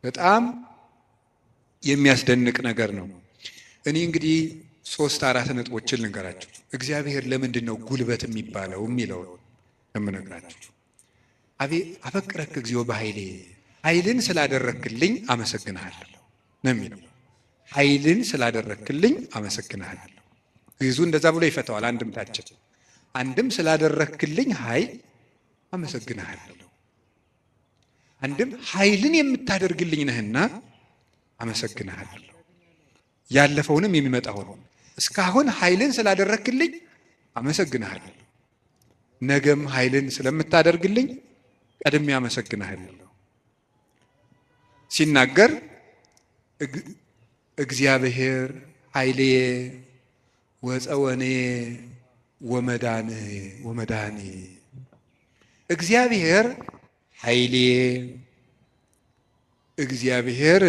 በጣም የሚያስደንቅ ነገር ነው። እኔ እንግዲህ 3-4 ነጥቦችን ልንገራችሁ። እግዚአብሔር ለምንድን ነው ጉልበት የሚባለው የሚለው የምነግራችሁ። አፈቅረክ እግዚኦ በኃይሌ፣ ኃይልን ስላደረክልኝ አመሰግንሃለሁ ነው የሚለው። ኃይልን ስላደረክልኝ አመሰግንሃለሁ። ግዕዙ እንደዛ ብሎ ይፈታዋል። አንድምታችን አንድም ስላደረክልኝ ኃይል አመሰግንሃለሁ፣ አንድም ኃይልን የምታደርግልኝ ነህና አመሰግንሃለሁ። ያለፈውንም የሚመጣውን እስካሁን ኃይልን ስላደረክልኝ አመሰግንሃለሁ፣ ነገም ኃይልን ስለምታደርግልኝ ቀድሜ አመሰግንሃለሁ። ሲናገር እግዚአብሔር ኃይልየ ወፀወኔ ወመዳኔ፣ እግዚአብሔር ኃይልየ፣ እግዚአብሔር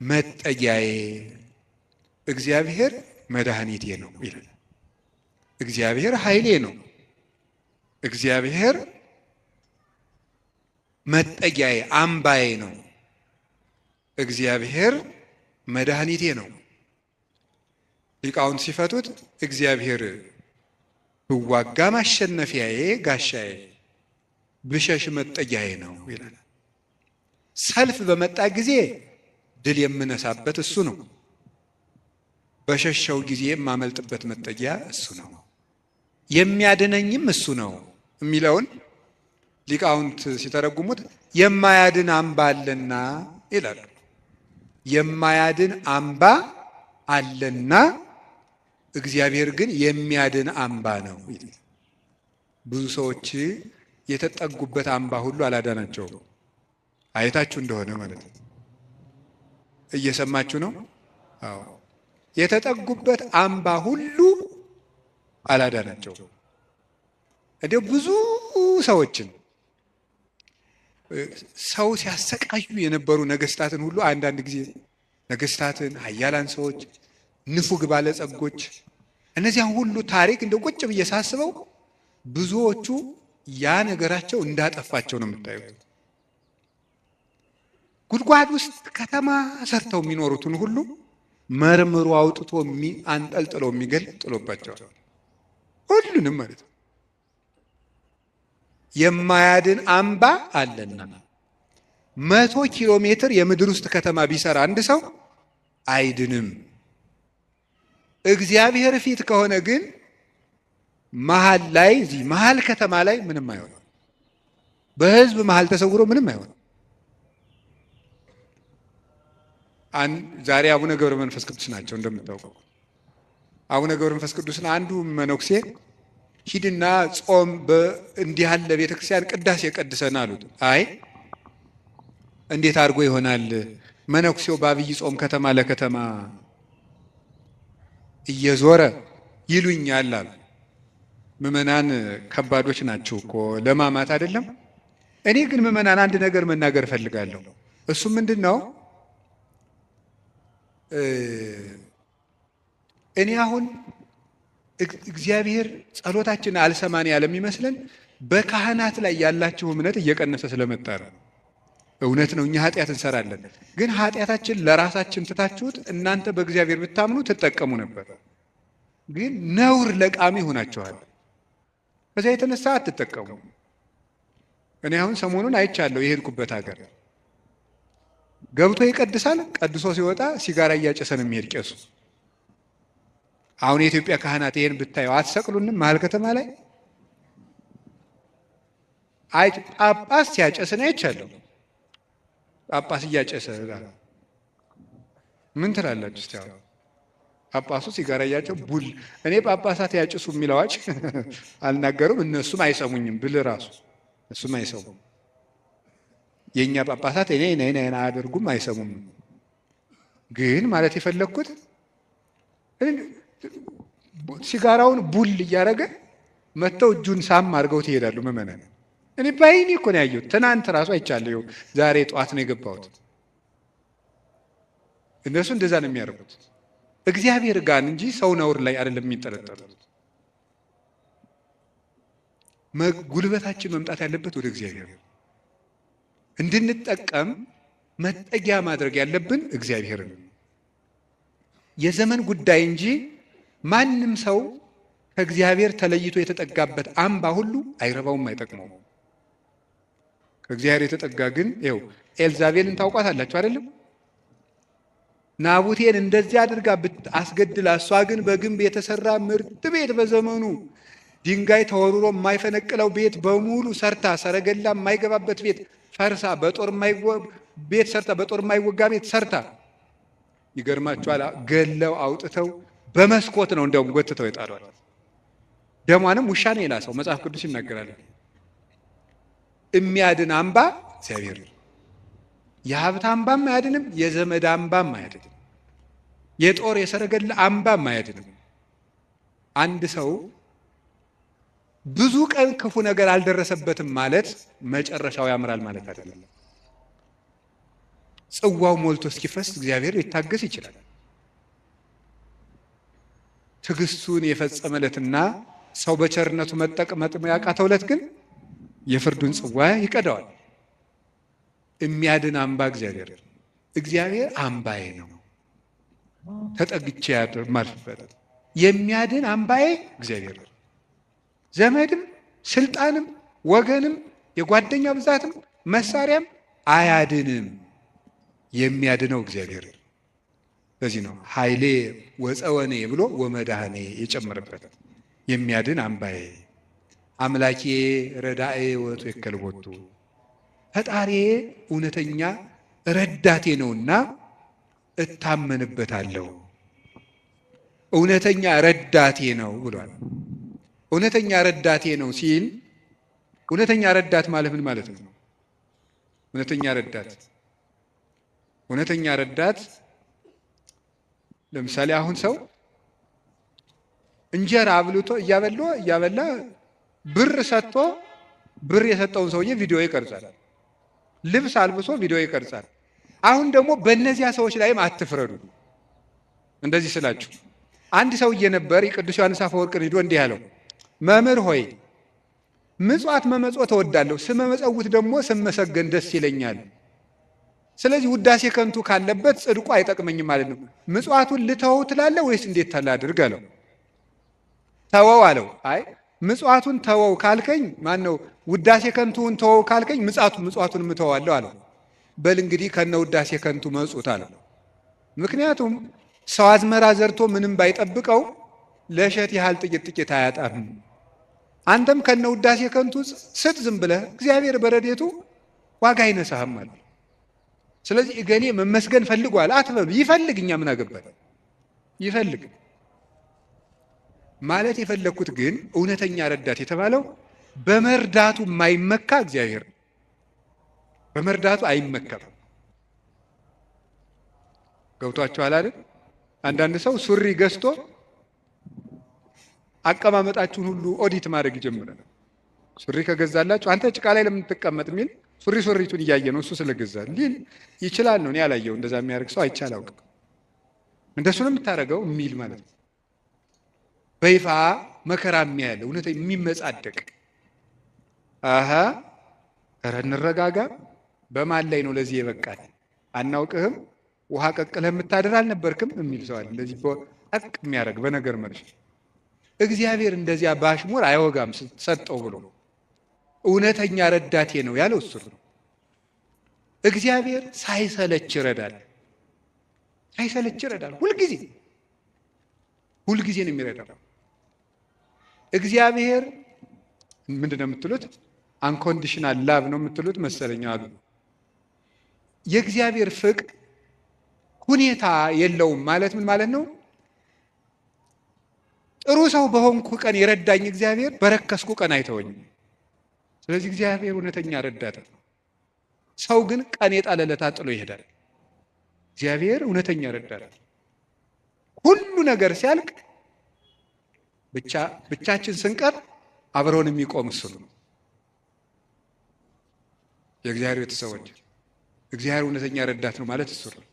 መጠጊያዬ፣ እግዚአብሔር መድኃኒቴ ነው ይላል። እግዚአብሔር ኃይሌ ነው፣ እግዚአብሔር መጠጊያዬ አምባዬ ነው፣ እግዚአብሔር መድኃኒቴ ነው። ሊቃውንት ሲፈቱት እግዚአብሔር ብዋጋ ማሸነፊያዬ ጋሻዬ፣ ብሸሽ መጠጊያዬ ነው ይላል። ሰልፍ በመጣ ጊዜ ድል የምነሳበት እሱ ነው፣ በሸሸው ጊዜ የማመልጥበት መጠጊያ እሱ ነው፣ የሚያድነኝም እሱ ነው የሚለውን ሊቃውንት ሲተረጉሙት የማያድን አምባ አለና ይላሉ። የማያድን አምባ አለና እግዚአብሔር ግን የሚያድን አምባ ነው ይላል። ብዙ ሰዎች የተጠጉበት አምባ ሁሉ አላዳናቸውም። አይታችሁ እንደሆነ ማለት ነው። እየሰማችሁ ነው? አዎ። የተጠጉበት አምባ ሁሉ አላዳናቸውም። እንዲያው ብዙ ሰዎችን ሰው ሲያሰቃዩ የነበሩ ነገስታትን ሁሉ አንዳንድ ጊዜ ነገስታትን፣ ኃያላን ሰዎች፣ ንፉግ ባለጸጎች፣ እነዚያን ሁሉ ታሪክ እንደ ቁጭ ብዬ ሳስበው ብዙዎቹ ያ ነገራቸው እንዳጠፋቸው ነው የምታዩት። ጉድጓድ ውስጥ ከተማ ሰርተው የሚኖሩትን ሁሉ መርምሮ አውጥቶ አንጠልጥሎ የሚገል ጥሎባቸዋል። ሁሉንም ማለት ነው። የማያድን አምባ አለና 100 ኪሎ ሜትር የምድር ውስጥ ከተማ ቢሰራ አንድ ሰው አይድንም። እግዚአብሔር ፊት ከሆነ ግን መሀል ላይ እዚህ መሀል ከተማ ላይ ምንም አይሆንም። በህዝብ መሀል ተሰውሮ ምንም አይሆንም። ዛሬ አቡነ ገብረ መንፈስ ቅዱስ ናቸው እንደምታውቀው። አቡነ ገብረ መንፈስ ቅዱስን አንዱ መነኩሴ ሂድና ጾም እንዲህ ያለ ቤተክርስቲያን ቅዳሴ ቀድሰን አሉት። አይ እንዴት አድርጎ ይሆናል? መነኩሴው በአብይ ጾም ከተማ ለከተማ እየዞረ ይሉኛል አሉ። ምዕመናን ከባዶች ናቸው እኮ ለማማት አይደለም። እኔ ግን ምዕመናን አንድ ነገር መናገር እፈልጋለሁ። እሱ ምንድን ነው? እኔ አሁን እግዚአብሔር ጸሎታችን አልሰማን ያለ የሚመስለን በካህናት ላይ ያላችሁ እምነት እየቀነሰ ስለመጣ ነው። እውነት ነው፣ እኛ ኃጢአት እንሰራለን። ግን ኃጢአታችን ለራሳችን ትታችሁት እናንተ በእግዚአብሔር ብታምኑ ትጠቀሙ ነበር። ግን ነውር ለቃሚ ሆናችኋል። ከዚያ የተነሳ አትጠቀሙ። እኔ አሁን ሰሞኑን አይቻለሁ። የሄድኩበት ሀገር ገብቶ ይቀድሳል። ቀድሶ ሲወጣ ሲጋራ እያጨሰን የሚሄድ ቄሱ። አሁን የኢትዮጵያ ካህናት ይሄን ብታዩ አትሰቅሉንም? መሀል ከተማ ላይ ጳጳስ ሲያጨስ ነው አይቻለሁ። ጳጳስ እያጨሰ ምን ትላላችሁ? እስቲ አሁን ጳጳሱ ሲጋራ እያጨው ቡል እኔ ጳጳሳት ያጭሱ የሚለዋጭ አልናገሩም። እነሱም አይሰሙኝም ብል ራሱ እሱም አይሰሙም። የኛ ጳጳሳት እኔ አያደርጉም፣ አይሰሙም። ግን ማለት የፈለግኩት ሲጋራውን ቡል እያደረገ መጥተው እጁን ሳም አድርገው ትሄዳሉ ምዕመናን። እኔ ባይኔ እኮ ነው ያየሁት። ትናንት ራሱ አይቻለሁ። ዛሬ ጠዋት ነው የገባሁት። እነሱ እንደዛ ነው የሚያደርጉት። እግዚአብሔር ጋር እንጂ ሰው ነውር ላይ አይደለም የሚንጠለጠሉት። ጉልበታችን መምጣት ያለበት ወደ እግዚአብሔር እንድንጠቀም መጠጊያ ማድረግ ያለብን እግዚአብሔርን። የዘመን ጉዳይ እንጂ ማንም ሰው ከእግዚአብሔር ተለይቶ የተጠጋበት አምባ ሁሉ አይረባውም፣ አይጠቅመውም። ከእግዚአብሔር የተጠጋ ግን ይኸው ኤልዛቤልን ታውቋታላችሁ አይደለም? ናቡቴን እንደዚህ አድርጋ አስገድላ፣ እሷ ግን በግንብ የተሰራ ምርጥ ቤት በዘመኑ ድንጋይ ተወርሮ የማይፈነቅለው ቤት በሙሉ ሰርታ፣ ሰረገላ የማይገባበት ቤት ፈርሳ፣ ቤት ሰርታ፣ በጦር የማይወጋ ቤት ሰርታ፣ ይገርማችኋል፣ ገለው አውጥተው በመስኮት ነው እንደውም ጎትተው የጣሏል። ደሟንም ውሻ ነው የላሰው። መጽሐፍ ቅዱስ ይናገራል። የሚያድን አምባ እግዚአብሔር። የሀብት አምባም አያድንም፣ የዘመድ አምባም አያድንም፣ የጦር የሰረገላ አምባም አያድንም። አንድ ሰው ብዙ ቀን ክፉ ነገር አልደረሰበትም ማለት መጨረሻው ያምራል ማለት አይደለም። ጽዋው ሞልቶ እስኪፈስ እግዚአብሔር ሊታገስ ይችላል። ትዕግስቱን የፈጸመለትና ሰው በቸርነቱ መጠቅመጥ ያቃተውለት ግን የፍርዱን ጽዋ ይቀዳዋል። የሚያድን አምባ እግዚአብሔር። እግዚአብሔር አምባዬ ነው፣ ተጠግቼ ማልፍበት የሚያድን አምባዬ እግዚአብሔር። ዘመድም ስልጣንም ወገንም የጓደኛ ብዛትም መሳሪያም አያድንም፣ የሚያድነው እግዚአብሔር። ለዚህ ነው ኃይሌ ወፀወኔ ብሎ ወመድኃኔ የጨመረበት። የሚያድን አምባዬ አምላኬ ረዳኤ ወቱ የከልቦቱ፣ ፈጣሪዬ እውነተኛ ረዳቴ ነውና እታመንበታለሁ። እውነተኛ ረዳቴ ነው ብሏል። እውነተኛ ረዳቴ ነው ሲል እውነተኛ ረዳት ማለት ምን ማለት ነው? እውነተኛ ረዳት ለምሳሌ አሁን ሰው እንጀራ አብልቶ እያበላ ብር ሰጥቶ ብር የሰጠውን ሰውዬ ቪዲዮ ይቀርጻል። ልብስ አልብሶ ቪዲዮ ይቀርጻል። አሁን ደግሞ በእነዚያ ሰዎች ላይም አትፍረዱ። እንደዚህ ስላችሁ አንድ ሰውዬ ነበር፣ ቅዱስ ዮሐንስ አፈወርቅን ሂዶ እንዲህ ያለው፣ መምህር ሆይ ምጽዋት መመጽወት እወዳለሁ፣ ስመመጸውት ደግሞ ስመሰገን ደስ ይለኛል። ስለዚህ ውዳሴ ከንቱ ካለበት ጽድቁ አይጠቅመኝም ማለት ነው። ምጽዋቱን ልተወው ትላለህ ወይስ እንዴት ታላድርግ አለው። ተወው አለው። አይ ምጽዋቱን ተወው ካልከኝ ማነው ውዳሴ ከንቱን ተወው ካልከኝ ምጽዋቱን እተዋለሁ አለው። በል እንግዲህ ከነ ውዳሴ ከንቱ መጹት አለው። ምክንያቱም ሰው አዝመራ ዘርቶ ምንም ባይጠብቀው ለእሸት ያህል ጥቂት አያጣም። አንተም ከነ ውዳሴ ከንቱ ስጥ ዝም ብለህ፣ እግዚአብሔር በረዴቱ ዋጋ አይነሳህም ማለት። ስለዚህ እገሌ መመስገን ፈልጓል አትበሉ። ይፈልግ፣ እኛ ምን አገባን? ይፈልግ ማለት የፈለግኩት ግን እውነተኛ ረዳት የተባለው በመርዳቱ የማይመካ እግዚአብሔር ነው። በመርዳቱ አይመካም። ገብቷችኋል አይደል? አንዳንድ ሰው ሱሪ ገዝቶ አቀማመጣችሁን ሁሉ ኦዲት ማድረግ ይጀምራል። ሱሪ ከገዛላችሁ አንተ ጭቃ ላይ ለምን ትቀመጥ የሚል ሱሪቱን እያየ ነው እሱ ስለገዛ ሊል ይችላል ነው። እኔ ያላየው እንደዛ የሚያደርግ ሰው አይቻል አውቅም። እንደሱ ነው የምታደርገው የሚል ማለት ነው። በይፋ መከራ የሚያያለ እውነት የሚመጻደቅ ኧረ እንረጋጋ። በማን ላይ ነው ለዚህ የበቃል? አናውቅህም፣ ውሃ ቀቅለህ የምታድር አልነበርክም የሚል ሰዋል። እንደዚህ ጠቅ የሚያደርግ በነገር መልሽ። እግዚአብሔር እንደዚያ ባሽሙር አይወጋም ሰጠው ብሎ እውነተኛ ረዳቴ ነው ያለው እሱ ነው። እግዚአብሔር ሳይሰለች ይረዳል። ሁልጊዜ ነው የሚረዳው። እግዚአብሔር ምንድን ነው የምትሉት? አንኮንዲሽናል ላቭ ነው የምትሉት መሰለኝ አሉ። የእግዚአብሔር ፍቅር ሁኔታ የለውም ማለት ምን ማለት ነው? ጥሩ ሰው በሆንኩ ቀን የረዳኝ እግዚአብሔር በረከስኩ ቀን አይተወኝም። ስለዚህ እግዚአብሔር እውነተኛ ረዳት ነው። ሰው ግን ቀን የጣለለት ጥሎ ይሄዳል። እግዚአብሔር እውነተኛ ረዳት ነው። ሁሉ ነገር ሲያልቅ ብቻችን ስንቀር አብረውን የሚቆም እሱ ነው። የእግዚአብሔር ቤተሰቦች እግዚአብሔር እውነተኛ ረዳት ነው ማለት እሱ ነው።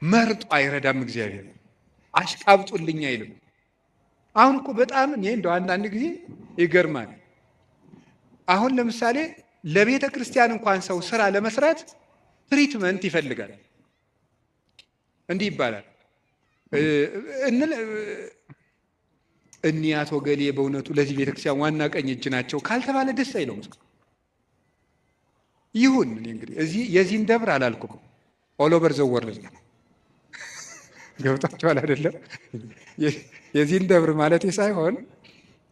መርጦ አይረዳም። እግዚአብሔር አሽቃብጡልኝ አይልም። አሁን እኮ በጣም እኔ እንደው አንዳንድ ጊዜ ይገርማል። አሁን ለምሳሌ ለቤተ ክርስቲያን እንኳን ሰው ስራ ለመስራት ትሪትመንት ይፈልጋል። እንዲህ ይባላል እኒህ አቶ ገሌ በእውነቱ ለዚህ ቤተክርስቲያን ዋና ቀኝ እጅ ናቸው ካልተባለ ደስ አይለውም። ይሁን እንግዲህ እዚህ የዚህን ደብር አላልኩም፣ ኦል ኦቨር ዘ ወርልድ ነው። ገብታችኋል አይደለም? የዚህን ደብር ማለት ሳይሆን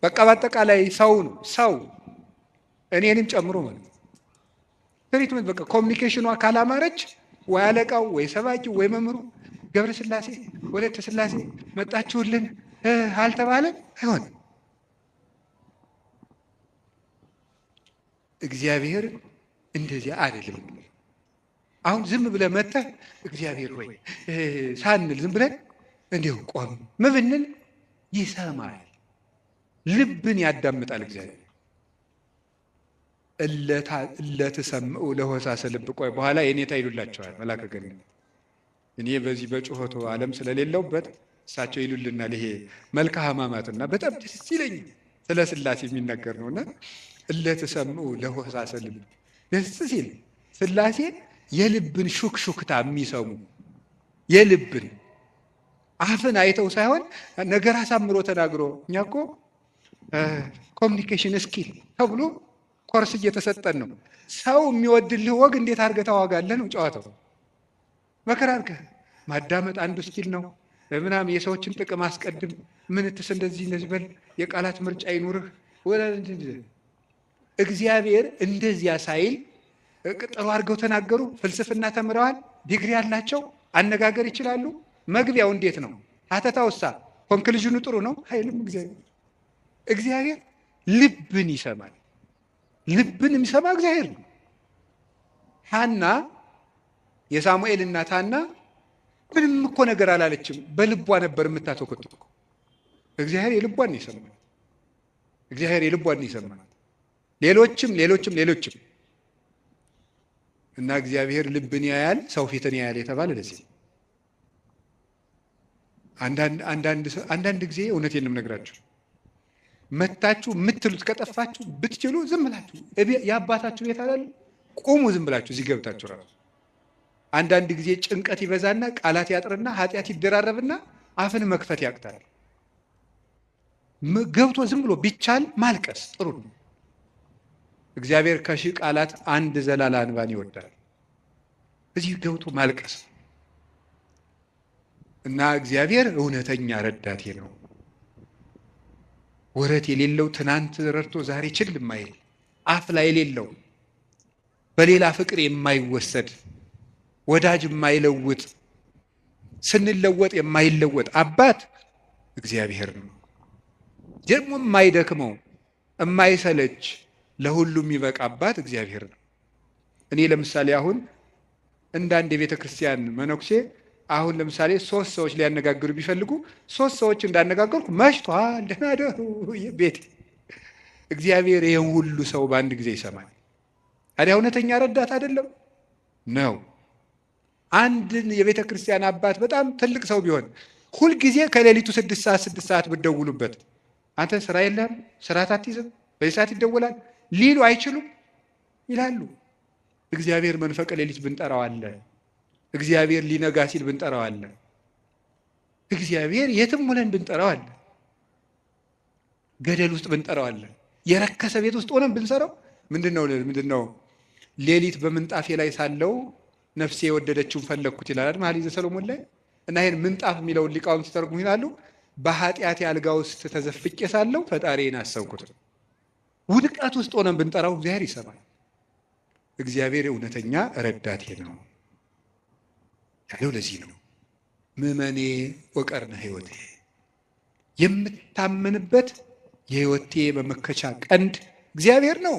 በቃ በአጠቃላይ ሰው ነው፣ ሰው እኔንም ጨምሮ ማለት ትሪትመንት በቃ ኮሚኒኬሽኗ ካላማረች ወይ አለቃው ወይ ሰባኪው ወይ መምህሩ ገብረ ስላሴ ወለተ ስላሴ መጣችሁልን አልተባለ አይሆንም። እግዚአብሔር እንደዚያ አይደለም። አሁን ዝም ብለህ መጥተህ እግዚአብሔር ሆይ ሳንል ዝም ብለን እንዲሁ ቆም ምብንል ይሰማል፣ ልብን ያዳምጣል እግዚአብሔር። እለትሰምዑ ለሆሳሰ ልብ። ቆይ በኋላ የኔታ ይሉላቸዋል መላከ ገነት። እኔ በዚህ በጩኸቱ ዓለም ስለሌለውበት እሳቸው ይሉልናል። ይሄ መልካ ሕማማትና በጣም ደስ ይለኝ ስለ ሥላሴ የሚናገር ነውና እለትሰምዑ ለሆሳሰ ልብ። ደስ ሲል ሥላሴ የልብን ሹክሹክታ የሚሰሙ የልብን አፍን አይተው ሳይሆን ነገር አሳምሮ ተናግሮ። እኛ እኮ ኮሚኒኬሽን ስኪል ተብሎ ኮርስ እየተሰጠን ነው። ሰው የሚወድልህ ወግ እንዴት አድርገህ ታዋጋለህ ነው ጨዋታው። መከራ አድርገህ ማዳመጥ አንዱ ስኪል ነው። ምናምን የሰዎችን ጥቅም አስቀድም፣ ምንትስ እንደዚህ በል፣ የቃላት ምርጫ ይኑርህ። እግዚአብሔር እንደዚያ ሳይል ጥሩ አድርገው ተናገሩ። ፍልስፍና ተምረዋል፣ ዲግሪ ያላቸው አነጋገር ይችላሉ። መግቢያው እንዴት ነው? ሀተታውሳ ኮንክሉዥኑ ጥሩ ነው አይልም። እግዚአብሔር ልብን ይሰማል። ልብን የሚሰማ እግዚአብሔር ነው። ሐና የሳሙኤል እናት ሐና ምንም እኮ ነገር አላለችም፣ በልቧ ነበር የምታተኮት። እግዚአብሔር የልቧን ይሰማል። እግዚአብሔር የልቧን ይሰማል። ሌሎችም እና እግዚአብሔር ልብን ያያል፣ ሰው ፊትን ያያል የተባለ ለዚህ። አንዳንድ ጊዜ እውነቴን ነው የምነግራችሁ፣ መታችሁ የምትሉት ከጠፋችሁ ብትችሉ ዝም ብላችሁ የአባታችሁ ቤት አላለ ቁሙ፣ ዝም ብላችሁ እዚህ ገብታችሁ ራሱ። አንዳንድ ጊዜ ጭንቀት ይበዛና ቃላት ያጥርና ኃጢአት ይደራረብና አፍን መክፈት ያቅታል። ገብቶ ዝም ብሎ ቢቻል ማልቀስ ጥሩ ነው። እግዚአብሔር ከሺህ ቃላት አንድ ዘላላ እንባን ይወዳል። እዚህ ገብቶ ማልቀስ እና እግዚአብሔር እውነተኛ ረዳቴ ነው። ወረት የሌለው ትናንት ረድቶ ዛሬ ችል የማይል አፍ ላይ የሌለው በሌላ ፍቅር የማይወሰድ ወዳጅ የማይለውጥ ስንለወጥ የማይለወጥ አባት እግዚአብሔር ነው። ደግሞ የማይደክመው የማይሰለች ለሁሉም የሚበቃ አባት እግዚአብሔር ነው። እኔ ለምሳሌ አሁን እንዳንድ የቤተ ክርስቲያን መነኩሴ አሁን ለምሳሌ 3 ሰዎች ሊያነጋግሩ ቢፈልጉ 3 ሰዎች እንዳነጋገርኩ መሽቷል ደህና ደሩ ቤት። እግዚአብሔር ይህን ሁሉ ሰው በአንድ ጊዜ ይሰማል። ታዲያ እውነተኛ ረዳት አይደለም ነው? አንድን የቤተ ክርስቲያን አባት በጣም ትልቅ ሰው ቢሆን ሁልጊዜ ከሌሊቱ 6 ሰዓት ብትደውሉበት አንተ ስራ የለህም ስራ አትይዝም በዚህ ሰዓት ይደወላል ሊሉ አይችሉም? ይላሉ። እግዚአብሔር መንፈቀ ሌሊት ብንጠራው አለ። እግዚአብሔር ሊነጋ ሲል ብንጠራው አለ። እግዚአብሔር የትም ሆነን ብንጠራው አለ። ገደል ውስጥ ብንጠራው አለ። የረከሰ ቤት ውስጥ ሆነን ብንሰራው ምንድነው ሌሊት በምንጣፌ ላይ ሳለው ነፍሴ የወደደችውን ፈለግኩት ይላል መኃልየ ዘሰሎሞን ላይ። እና ይሄን ምንጣፍ የሚለውን ሊቃውንት ሲተረጉሙ ይላሉ በኃጢአት አልጋ ውስጥ ተዘፍቄ ሳለው ፈጣሪዬን አሰብኩት። ውድቀት ውስጥ ሆነን ብንጠራው እግዚአብሔር ይሰማል። እግዚአብሔር እውነተኛ ረዳቴ ነው ያለው ለዚህ ነው። ምእመኔ ወቀርነ ሕይወቴ፣ የምታመንበት የሕይወቴ መመከቻ ቀንድ እግዚአብሔር ነው።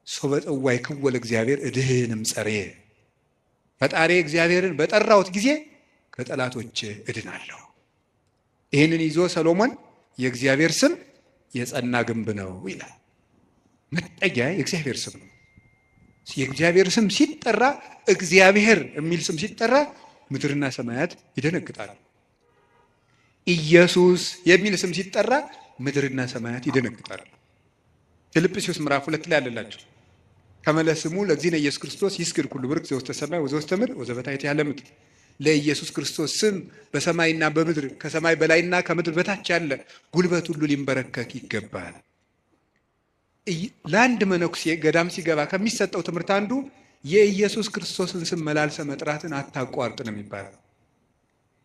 ሶበ ጽዋይ ክወለ እግዚአብሔር እድህንም ጸሬ፣ ፈጣሪ እግዚአብሔርን በጠራሁት ጊዜ ከጠላቶች እድናለሁ። ይህንን ይዞ ሰሎሞን የእግዚአብሔር ስም የጸና ግንብ ነው ይላል። መጠጊያ የእግዚአብሔር ስም ነው። የእግዚአብሔር ስም ሲጠራ፣ እግዚአብሔር የሚል ስም ሲጠራ ምድርና ሰማያት ይደነግጣሉ። ኢየሱስ የሚል ስም ሲጠራ ምድርና ሰማያት ይደነግጣሉ። ፊልጵስዩስ ምዕራፍ 2 ላይ አለላችሁ። ከመለስሙ ለእግዚእነ ኢየሱስ ክርስቶስ ይስግድ ኩሉ ብርክ ዘውስተ ሰማይ ወዘውስተ ምድር ወዘበታሕቲ ያለ ምድር። ለኢየሱስ ክርስቶስ ስም በሰማይና በምድር ከሰማይ በላይና ከምድር በታች ያለ ጉልበት ሁሉ ሊንበረከክ ይገባል። ለአንድ መነኩሴ ገዳም ሲገባ ከሚሰጠው ትምህርት አንዱ የኢየሱስ ክርስቶስን ስም መላልሰ መጥራትን አታቋርጥ ነው የሚባለው።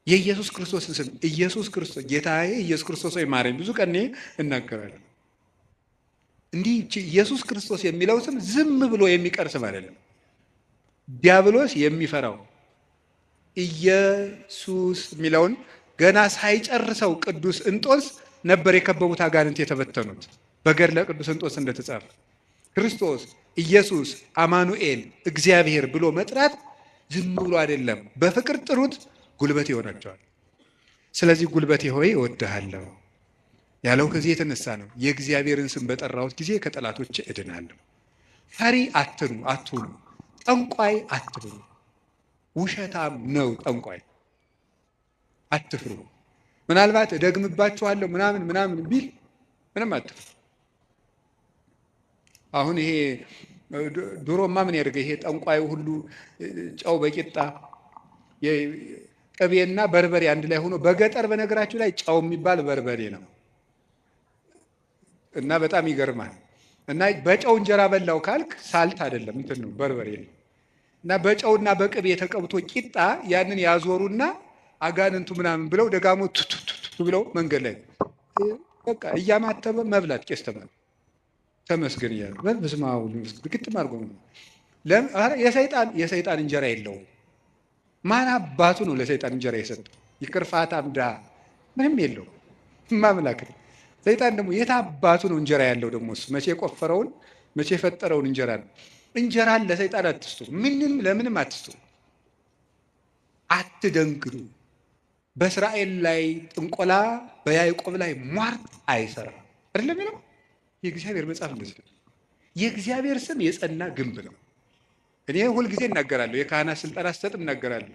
የኢየሱስ ክርስቶስን ስም ኢየሱስ ክርስቶስ ጌታዬ ኢየሱስ ክርስቶስ ወይ ማረኝ ብዙ ቀን እናገራለን። እንዲህ ኢየሱስ ክርስቶስ የሚለው ስም ዝም ብሎ የሚቀር ስም አይደለም። ዲያብሎስ የሚፈራው ኢየሱስ የሚለውን ገና ሳይጨርሰው ቅዱስ እንጦንስ ነበር የከበቡት አጋንንት የተበተኑት። በገድለ ቅዱስ እንጦንስ እንደተጻፈ ክርስቶስ ኢየሱስ አማኑኤል እግዚአብሔር ብሎ መጥራት ዝም ብሎ አይደለም። በፍቅር ጥሩት፣ ጉልበት ይሆናቸዋል። ስለዚህ ጉልበቴ ሆይ እወድሃለሁ ያለው ከዚህ የተነሳ ነው። የእግዚአብሔርን ስም በጠራሁት ጊዜ ከጠላቶች እድናለሁ። ፈሪ አትሁኑ፣ ጠንቋይ አትሁኑ። ውሸታም ነው ጠንቋይ፣ አትፍሩ። ምናልባት እደግምባችኋለሁ ምናምን ቢል ምንም አትፍሩ። አሁን ይሄ ድሮማ ምን ያደርገ ይሄ ጠንቋዩ ሁሉ ጨው በቂጣ ቅቤና በርበሬ አንድ ላይ ሆኖ በገጠር በነገራችሁ ላይ ጨው የሚባል በርበሬ ነው እና በጣም ይገርማል። እና በጨው እንጀራ በላው ካልክ ሳልት አይደለም እንትን ነው በርበሬ ነው። እና በጨውና በቅቤ ተቀብቶ ቂጣ ያንን ያዞሩና አጋንንቱ ምናምን ብለው ደጋሞ ቱቱቱ ብለው መንገድ ላይ በቃ እያማተበ መብላት ቄስ ተመስገን እያሉ በስመ አብ ግጥም አድርጎ የሰይጣን እንጀራ የለውም። ማን አባቱ ነው ለሰይጣን እንጀራ የሰጠው? ይቅርፋታም ድሃ ምንም የለው ማምላክ ነው። ሰይጣን ደግሞ የት አባቱ ነው እንጀራ ያለው? ደግሞ እሱ መቼ የቆፈረውን መቼ የፈጠረውን እንጀራ ነው። እንጀራን ለሰይጣን አትስጡ፣ ለምንም አትስጡ። አትደንግዱ። በእስራኤል ላይ ጥንቆላ በያዕቆብ ላይ ሟርት አይሰራም አይደለም የሚለው የእግዚአብሔር መጽሐፍ እንደዚህ ነው። የእግዚአብሔር ስም የጸና ግንብ ነው። እኔ ሁልጊዜ እናገራለሁ፣ የካህናት ስልጠና ስሰጥ እናገራለሁ።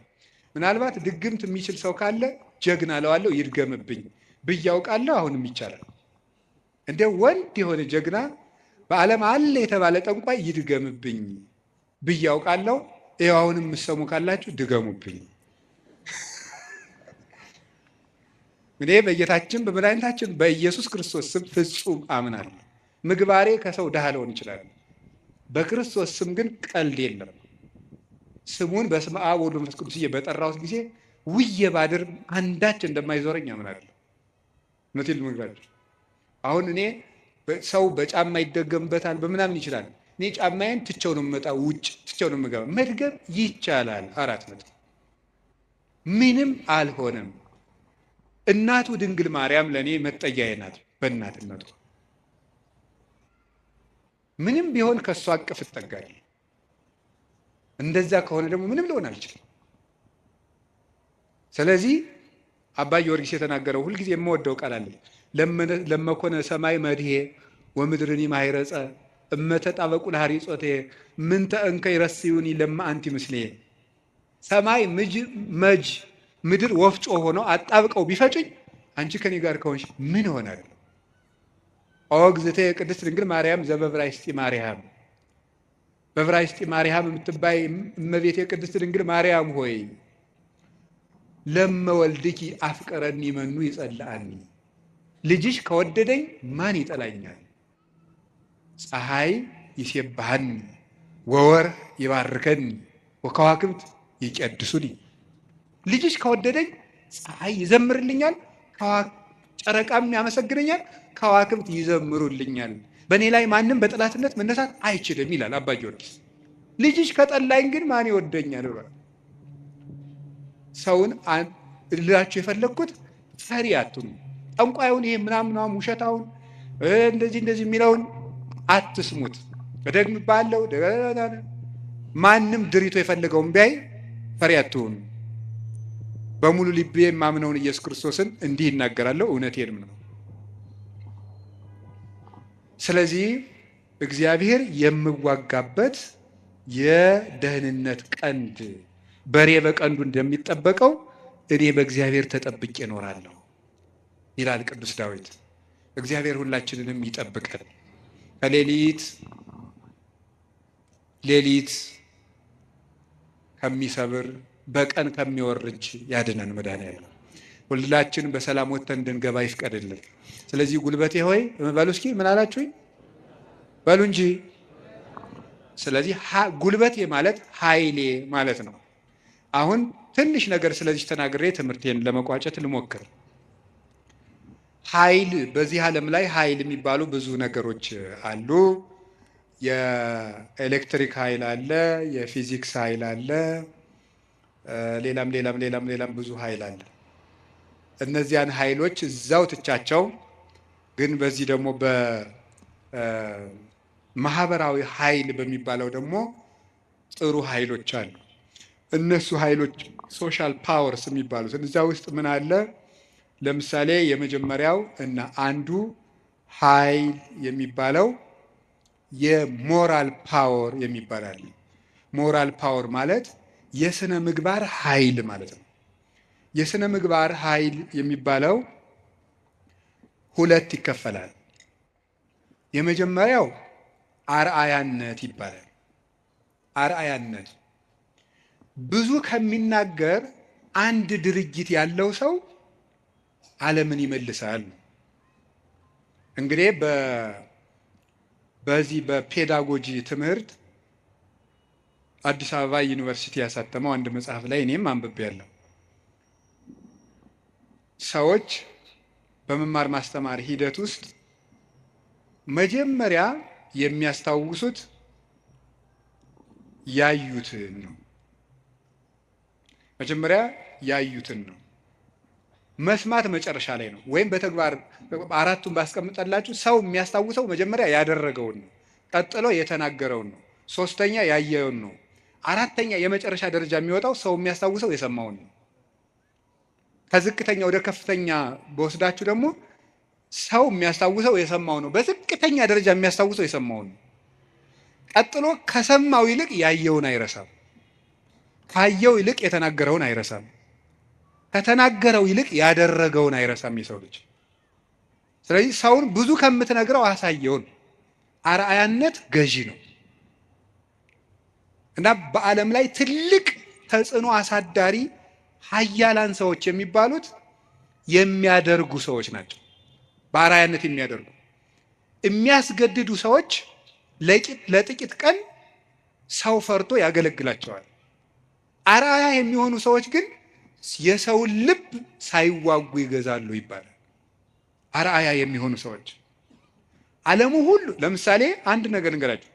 ምናልባት ድግምት የሚችል ሰው ካለ ጀግና እለዋለሁ፣ ይድገምብኝ ብዬ አውቃለሁ። አሁንም ይቻላል። እንደ ወንድ የሆነ ጀግና በዓለም አለ የተባለ ጠንቋይ ይድገምብኝ ብዬ አውቃለሁ። ይኸው አሁንም የምትሰሙ ካላችሁ ድገሙብኝ። እኔ በጌታችን በመድኃኒታችን በኢየሱስ ክርስቶስ ስም ፍጹም አምናለሁ። ምግባሬ ከሰው ድሃ ሊሆን ይችላል። በክርስቶስ ስም ግን ቀልድ የለም። ስሙን በስመ አብ ወወልድ ወመንፈስ ቅዱስ በጠራሁት ጊዜ ውዬ ባድር አንዳች እንደማይዞረኝ አምናለሁ። እውነቴን ልንገራችሁ። አሁን እኔ ሰው በጫማ ይደገምበታል በምናምን ይችላል። እኔ ጫማዬን ትቼው ነው የምመጣው፣ ውጭ ትቼው ነው የምገባ። መድገም ይቻላል። 4 ነጥብ። ምንም አልሆነም። እናቱ ድንግል ማርያም ለእኔ መጠጊያዬ ናት። በእናትነቱ ምንም ቢሆን ከእሷ አቅፍ እጠጋለሁ። እንደዛ ከሆነ ደግሞ ምንም ሊሆን አልችልም። ስለዚህ አባ ጊዮርጊስ የተናገረው ሁልጊዜ የምወደው ቃል አለ። ለመኮነ ሰማይ መድሄ ወምድርኒ ማይረጸ እመተጣበቁ ለሐሪጾቴ ምንተ እንከ ይረስዩኒ ለማ አንቲ ምስሌ። ሰማይ መጅ ምድር ወፍጮ ሆነው አጣብቀው ቢፈጭኝ አንቺ ከኔ ጋር ከሆንሽ ምን እሆናለሁ? ኦግዝቴ ቅድስት ድንግል ማርያም ዘበብራይስጢ ማርያም፣ በብራይስጢ ማርያም የምትባይ እመቤቴ ቅድስት ድንግል ማርያም ሆይ ለመወልድኪ አፍቀረኒ መኑ ይጸልአኒ። ልጅሽ ከወደደኝ ማን ይጠላኛል? ፀሐይ ይሴብሐኒ ወወር ይባርከኒ ወከዋክብት ይቀድሱኒ። ልጅሽ ከወደደኝ ፀሐይ ይዘምርልኛል፣ ጨረቃም ያመሰግነኛል፣ ከዋክብት ይዘምሩልኛል። በእኔ ላይ ማንም በጠላትነት መነሳት አይችልም ይላል አባ ጊዮርጊስ። ልጅሽ ከጠላኝ ግን ማን ይወደኛል ብሏል። ሰውን ልላችሁ የፈለግኩት ፈሪ አትሁኑ። ጠንቋዩን ይሄ ምናምናም ውሸታውን እንደዚህ የሚለውን አትስሙት። እደግምብሃለሁ ማንም ድሪቶ የፈለገውን ቢያይ ፈሪ አትሁኑ። በሙሉ ልቤ የማምነውን ኢየሱስ ክርስቶስን እንዲህ ይናገራለሁ፣ እውነቴንም ነው። ስለዚህ እግዚአብሔር የምዋጋበት የደህንነት ቀንድ በሬ በቀንዱ እንደሚጠበቀው እኔ በእግዚአብሔር ተጠብቄ እኖራለሁ ይላል ቅዱስ ዳዊት። እግዚአብሔር ሁላችንንም ይጠብቀን። ከሌሊት ሌሊት ከሚሰብር በቀን ከሚወርጅ ያድነን መድኃኒዓለም። ሁላችን በሰላም ወጥተን እንድንገባ ይፍቀድልን። ስለዚህ ጉልበቴ ሆይ በሉ እስኪ ምን አላችሁኝ? በሉ እንጂ። ስለዚህ ጉልበቴ ማለት ኃይሌ ማለት ነው። አሁን ትንሽ ነገር ስለዚህ ተናግሬ ትምህርቴን ለመቋጨት ልሞክር። ኃይል፣ በዚህ ዓለም ላይ ኃይል የሚባሉ ብዙ ነገሮች አሉ። የኤሌክትሪክ ኃይል አለ፣ የፊዚክስ ኃይል አለ፣ ሌላም ብዙ ኃይል አለ። እነዚያን ኃይሎች እዛው ትቻቸው፣ ግን በዚህ ደግሞ በማህበራዊ ኃይል በሚባለው ደግሞ ጥሩ ኃይሎች አሉ። እነሱ ኃይሎች ሶሻል ፓወርስ የሚባሉት እዛ ውስጥ ምን አለ? ለምሳሌ የመጀመሪያው እና አንዱ ኃይል የሚባለው የሞራል ፓወር የሚባል አለ። ሞራል ፓወር ማለት የስነ ምግባር ኃይል ማለት ነው። የስነ ምግባር ኃይል የሚባለው ሁለት ይከፈላል። የመጀመሪያው አርአያነት ይባላል። አርአያነት ብዙ ከሚናገር አንድ ድርጊት ያለው ሰው ዓለምን ይመልሳል። እንግዲህ በዚህ በፔዳጎጂ ትምህርት አዲስ አበባ ዩኒቨርሲቲ ያሳተመው አንድ መጽሐፍ ላይ እኔም አንብቤያለሁ። ሰዎች በመማር ማስተማር ሂደት ውስጥ መጀመሪያ የሚያስታውሱት ያዩትን ነው። መጀመሪያ ያዩትን ነው። መስማት መጨረሻ ላይ ነው። ወይም በተግባር አራቱን ባስቀምጠላችሁ ሰው የሚያስታውሰው መጀመሪያ ያደረገውን ነው፣ ቀጥሎ የተናገረውን ነው፣ ሶስተኛ ያየውን ነው፣ አራተኛ የመጨረሻ ደረጃ የሚወጣው ሰው የሚያስታውሰው የሰማውን ነው። ከዝቅተኛ ወደ ከፍተኛ በወስዳችሁ ደግሞ ሰው የሚያስታውሰው የሰማው ነው። በዝቅተኛ ደረጃ የሚያስታውሰው የሰማውን ነው። ቀጥሎ ከሰማው ይልቅ ያየውን አይረሳም። ካየው ይልቅ የተናገረውን አይረሳም። ከተናገረው ይልቅ ያደረገውን አይረሳም የሰው ልጅ። ስለዚህ ሰውን ብዙ ከምትነግረው አሳየውን። አርአያነት ገዢ ነው እና በዓለም ላይ ትልቅ ተጽዕኖ አሳዳሪ ሀያላን ሰዎች የሚባሉት የሚያደርጉ ሰዎች ናቸው። በአርአያነት የሚያደርጉ የሚያስገድዱ ሰዎች ለጥቂት ቀን ሰው ፈርቶ ያገለግላቸዋል። አርአያ የሚሆኑ ሰዎች ግን የሰውን ልብ ሳይዋጉ ይገዛሉ ይባላል። አርአያ የሚሆኑ ሰዎች ዓለሙ ሁሉ ለምሳሌ አንድ ነገር እንገራችሁ።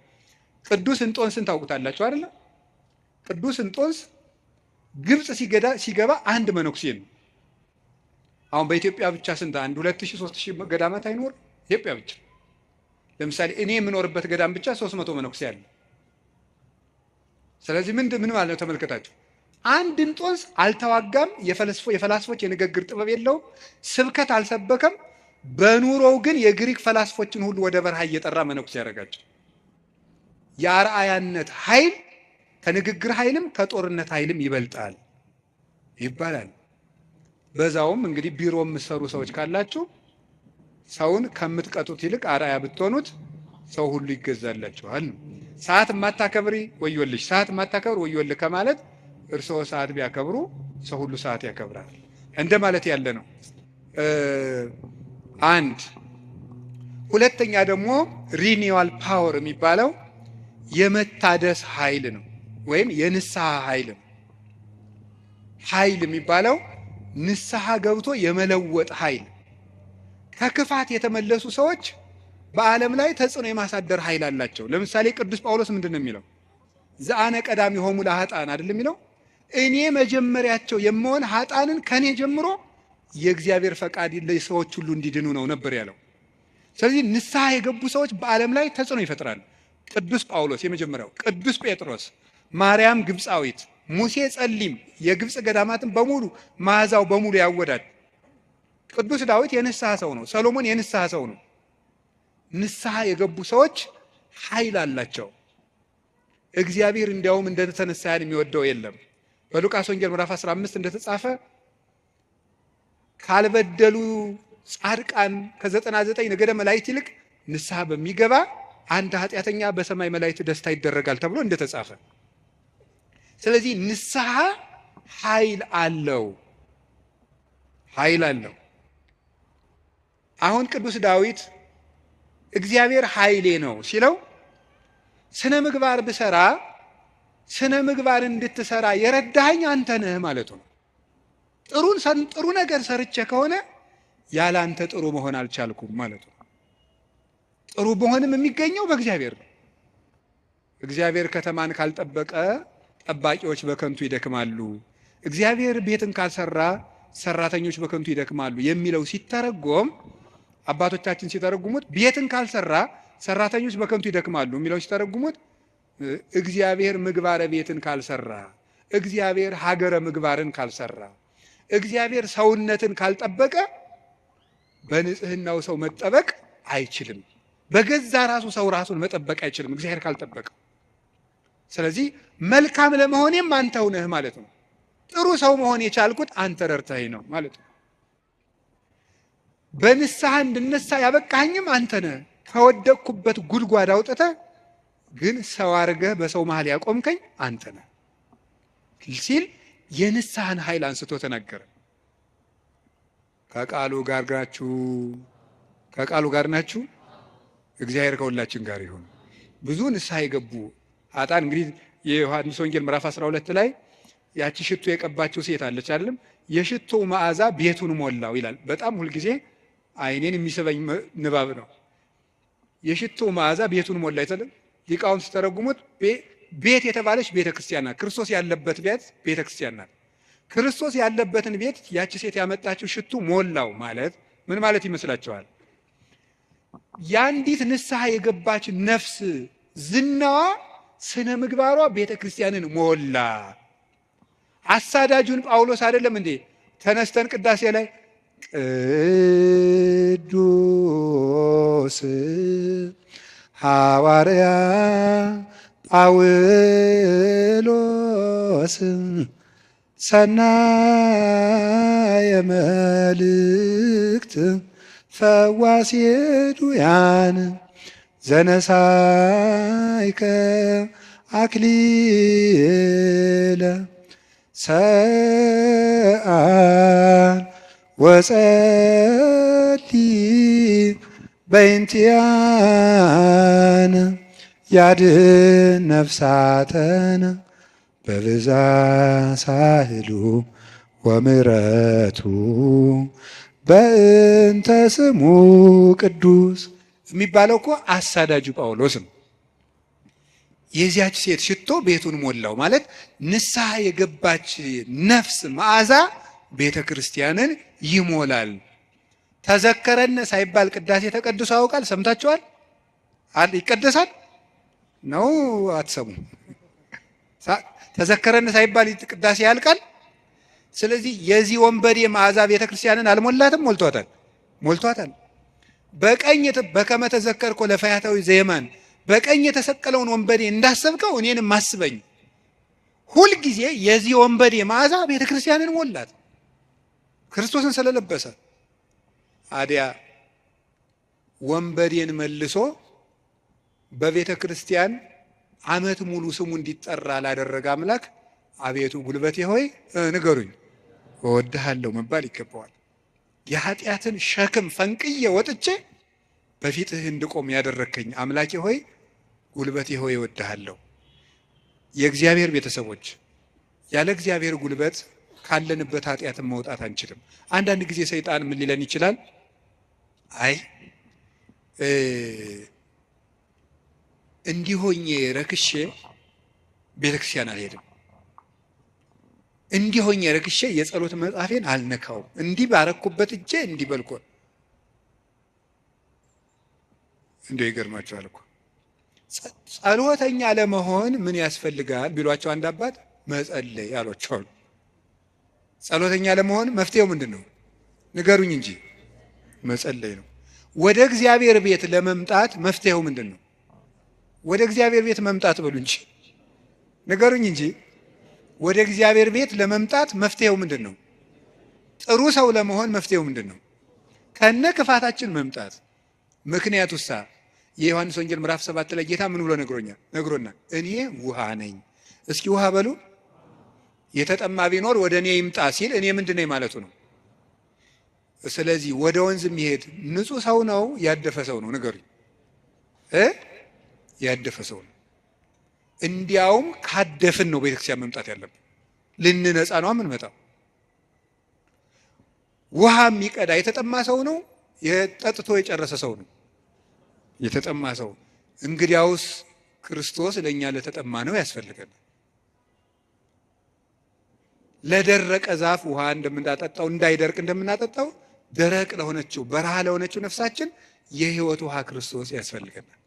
ቅዱስ እንጦንስን ታውቁታላችሁ አይደል? ቅዱስ እንጦንስ ግብጽ ሲገባ አንድ መነኩሴ ነው። አሁን በኢትዮጵያ ብቻ ስንት አንድ 2000 3000 ገዳማት አይኖር? ኢትዮጵያ ብቻ ለምሳሌ እኔ የምኖርበት ገዳም ብቻ 300 መነኩሴ አለ። ስለዚህ ምን ማለት ነው ተመልከታችሁ። አንድ እንጦንስ አልተዋጋም። የፈላስፎች የንግግር ጥበብ የለውም። ስብከት አልሰበከም። በኑሮው ግን የግሪክ ፈላስፎችን ሁሉ ወደ በረሃ እየጠራ መነኩሴ ያደረጋቸው። የአርአያነት ኃይል ከንግግር ኃይልም ከጦርነት ኃይልም ይበልጣል ይባላል። በዛውም እንግዲህ ቢሮ የምትሰሩ ሰዎች ካላችሁ ሰውን ከምትቀጡት ይልቅ አርአያ ብትሆኑት ሰው ሁሉ ይገዛላችኋል። ሰዓት የማታከብሪ ወዮልሽ፣ ሰዓት የማታከብር ወዮልህ ከማለት እርስዎ ሰዓት ቢያከብሩ ሰው ሁሉ ሰዓት ያከብራል እንደ ማለት ያለ ነው። አንድ ሁለተኛ ደግሞ ሪኒዋል ፓወር የሚባለው የመታደስ ኃይል ነው፣ ወይም የንስሐ ኃይል ነው። ኃይል የሚባለው ንስሐ ገብቶ የመለወጥ ኃይል። ከክፋት የተመለሱ ሰዎች በዓለም ላይ ተጽዕኖ የማሳደር ኃይል አላቸው። ለምሳሌ ቅዱስ ጳውሎስ ምንድን ነው የሚለው? ዘአነ ቀዳሚሆሙ ለኃጥአን አይደል የሚለው? እኔ መጀመሪያቸው የምሆን ኃጥአንን ከኔ ጀምሮ የእግዚአብሔር ፈቃድ ለሰዎች ሁሉ እንዲድኑ ነው ነበር ያለው። ስለዚህ ንስሐ የገቡ ሰዎች በዓለም ላይ ተጽዕኖ ይፈጥራሉ። ቅዱስ ጳውሎስ የመጀመሪያው፣ ቅዱስ ጴጥሮስ፣ ማርያም ግብፃዊት፣ ሙሴ ጸሊም የግብፅ ገዳማትን በሙሉ መዓዛው በሙሉ ያወዳል። ቅዱስ ዳዊት የንስሐ ሰው ነው። ሰሎሞን የንስሐ ሰው ነው። ንስሐ የገቡ ሰዎች ኃይል አላቸው። እግዚአብሔር እንዲያውም እንደተነሳያን የሚወደው የለም። በሉቃስ ወንጌል ምዕራፍ 15 እንደተጻፈ ካልበደሉ ጻድቃን ከ99 ነገደ መላእክት ይልቅ ንስሐ በሚገባ አንድ ኃጢአተኛ በሰማይ መላእክት ደስታ ይደረጋል ተብሎ እንደተጻፈ። ስለዚህ ንስሐ ኃይል አለው። አሁን ቅዱስ ዳዊት እግዚአብሔር ኃይሌ ነው ሲለው ስነ ምግባር ብሰራ ስነ ምግባር እንድትሰራ የረዳኸኝ አንተ ነህ ማለቱ ነው። ጥሩ ነገር ሰርቼ ከሆነ ያለ አንተ ጥሩ መሆን አልቻልኩም ማለቱ ነው። ጥሩ መሆንም የሚገኘው በእግዚአብሔር ነው። እግዚአብሔር ከተማን ካልጠበቀ ጠባቂዎች በከንቱ ይደክማሉ፣ እግዚአብሔር ቤትን ካልሰራ ሰራተኞች በከንቱ ይደክማሉ የሚለው ሲተረጎም አባቶቻችን ሲተረጉሙት ቤትን ካልሰራ ሰራተኞች በከንቱ ይደክማሉ የሚለው ሲተረጉሙት እግዚአብሔር ምግባረ ቤትን ካልሰራ፣ እግዚአብሔር ሀገረ ምግባርን ካልሰራ፣ እግዚአብሔር ሰውነትን ካልጠበቀ በንጽህናው ሰው መጠበቅ አይችልም። በገዛ ራሱ ሰው ራሱን መጠበቅ አይችልም እግዚአብሔር ካልጠበቀ። ስለዚህ መልካም ለመሆኔም አንተው ነህ ማለት ነው። ጥሩ ሰው መሆን የቻልኩት አንተ ረድተኸኝ ነው ማለት ነው። በንስሐ እንድነሳ ያበቃኸኝም አንተ ነህ። ከወደቅኩበት ጉድጓድ አውጥተህ ግን ሰው አድርገህ በሰው መሃል ያቆምከኝ አንተ ነህ ሲል የንስሐን ኃይል አንስቶ ተናገረ። ከቃሉ ጋር ናችሁ። እግዚአብሔር ከሁላችን ጋር ይሁን። ብዙ ንስሐ የገቡ አጣን እንግዲህ የዮሐንስ ወንጌል ምዕራፍ 12 ላይ ያቺ ሽቶ የቀባችው ሴት አለች አይደለም? የሽቶው መዓዛ ቤቱን ሞላው ይላል። በጣም ሁልጊዜ አይኔን የሚስበኝ ንባብ ነው። የሽቶው መዓዛ ቤቱን ሞላ አይደለም? ሊቃውንት ሲተረጉሙት ቤት የተባለች ቤተ ክርስቲያን ናት። ክርስቶስ ያለበት ቤት ቤተ ክርስቲያን ናት። ክርስቶስ ያለበትን ቤት ያቺ ሴት ያመጣችው ሽቱ ሞላው ማለት ምን ማለት ይመስላችኋል? የአንዲት ንስሐ የገባች ነፍስ ዝናዋ፣ ስነ ምግባሯ ቤተ ክርስቲያንን ሞላ። አሳዳጁን ጳውሎስ አይደለም እንዴ ተነስተን ቅዳሴ ላይ ቅዱስ ሐዋርያ ጳውሎስ ሰናየ መልእክት ፈዋሴ ዱያን ዘነሳይከ አክሊለ ሰአል ወጸሊ በእንቲአነ ያድኅን ነፍሳተነ በብዛ ሳህሉ ወምሕረቱ በእንተ ስሙ ቅዱስ የሚባለው እኮ አሳዳጁ ጳውሎስ ነው። የዚያች ሴት ሽቶ ቤቱን ሞላው ማለት ንስሐ የገባች ነፍስ መዓዛ ቤተ ክርስቲያንን ይሞላል። ተዘከረነ ሳይባል ቅዳሴ ተቀድሶ ያውቃል? ሰምታችኋል? ይቀደሳል ነው አትሰሙ? ተዘከረነ ሳይባል ቅዳሴ ያልቃል? ስለዚህ የዚህ ወንበዴ መዓዛ ቤተ ክርስቲያንን አልሞላትም? ሞልቷታል። በቀኝ በከመ ተዘከርኮ ለፈያታዊ ዘየማን በቀኝ የተሰቀለውን ወንበዴ እንዳሰብከው እኔንም አስበኝ። ሁልጊዜ የዚህ ወንበዴ መዓዛ ቤተ ክርስቲያንን ሞላት ክርስቶስን ስለለበሰ። አዲያ ወንበዴን መልሶ በቤተ ክርስቲያን ዓመት ሙሉ ስሙ እንዲጠራ ላደረገ አምላክ አቤቱ ጉልበቴ ሆይ ንገሩኝ እወድሃለሁ መባል ይገባዋል። የኃጢአትን ሸክም ፈንቅዬ ወጥቼ በፊትህ እንድቆም ያደረከኝ አምላኬ ሆይ ጉልበቴ ሆይ እወድሃለሁ። የእግዚአብሔር ቤተሰቦች ያለ እግዚአብሔር ጉልበት ካለንበት ኃጢአትን መውጣት አንችልም። አንዳንድ ጊዜ ሰይጣን ምን ሊለን ይችላል? አይ እንዲሆኜ ረክሼ ቤተክርስቲያን አልሄድም፣ እንዲሆኜ ረክሼ የጸሎት መጽሐፌን አልነካውም፣ እንዲህ ባረኩበት እጄ እንዲህ በልኮ እንዲሁ ይገርማቸዋል እኮ ጸሎተኛ ለመሆን ምን ያስፈልጋል ቢሏቸው አንድ አባት መጸለይ ያሏቸዋል። ጸሎተኛ ለመሆን መፍትሄው ምንድን ነው? ንገሩኝ እንጂ መጸለይ ነው። ወደ እግዚአብሔር ቤት ለመምጣት መፍትሄው ምንድን ነው? ወደ እግዚአብሔር ቤት መምጣት በሉ እንጂ ንገሩኝ እንጂ ወደ እግዚአብሔር ቤት ለመምጣት መፍትሄው ምንድን ነው? ጥሩ ሰው ለመሆን መፍትሄው ምንድን ነው? ከነ ክፋታችን መምጣት። ምክንያቱሳ የዮሐንስ ወንጌል ምዕራፍ 7 ላይ ጌታ ምን ብሎ ነግሮናል? እኔ ውሃ ነኝ። እስኪ ውሃ በሉ። የተጠማ ቢኖር ወደ እኔ ይምጣ ሲል እኔ ምንድን ነኝ ማለቱ ነው። ስለዚህ ወደ ወንዝ የሚሄድ ንጹህ ሰው ነው ያደፈ ሰው ነው? ንገሩኝ። ያደፈ ሰው ነው። እንዲያውም ካደፍን ነው ቤተክርስቲያን መምጣት ያለብን። ልንነጻ ነው የምንመጣው። ውሃ የሚቀዳ የተጠማ ሰው ነው? የጠጥቶ የጨረሰ ሰው ነው? የተጠማ ሰው። እንግዲያውስ ክርስቶስ ለእኛ ለተጠማ ነው ያስፈልገናል። ለደረቀ ዛፍ ውሃ እንደምናጠጣው እንዳይደርቅ እንደምናጠጣው ደረቅ ለሆነችው በረሃ ለሆነችው ነፍሳችን የሕይወት ውሃ ክርስቶስ ያስፈልገናል።